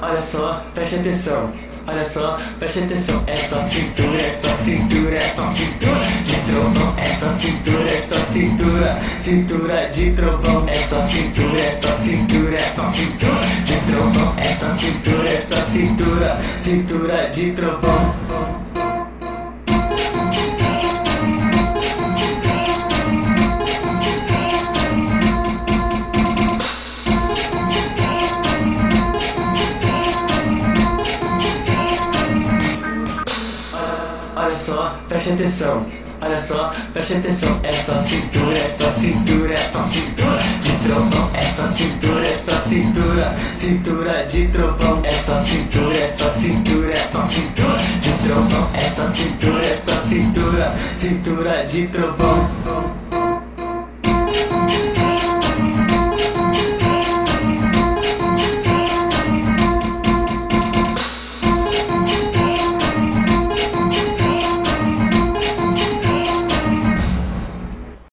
Olha só, preste atenção. Olha só, preste atenção. É só cintura, é só cintura, é só cintura de trovão. É só cintura, é só cintura, cintura de trovão. É só cintura, é só cintura, é só cintura de trovão. É só cintura, é só cintura, cintura de trovão. Olha só, preste atenção. Olha só, preste atenção. É só cintura, é só cintura, é só cintura de trovão. É só cintura, é só cintura, cintura de trovão. É só cintura, é só cintura, é só cintura de trovão. É só cintura, é só cintura, cintura de trovão.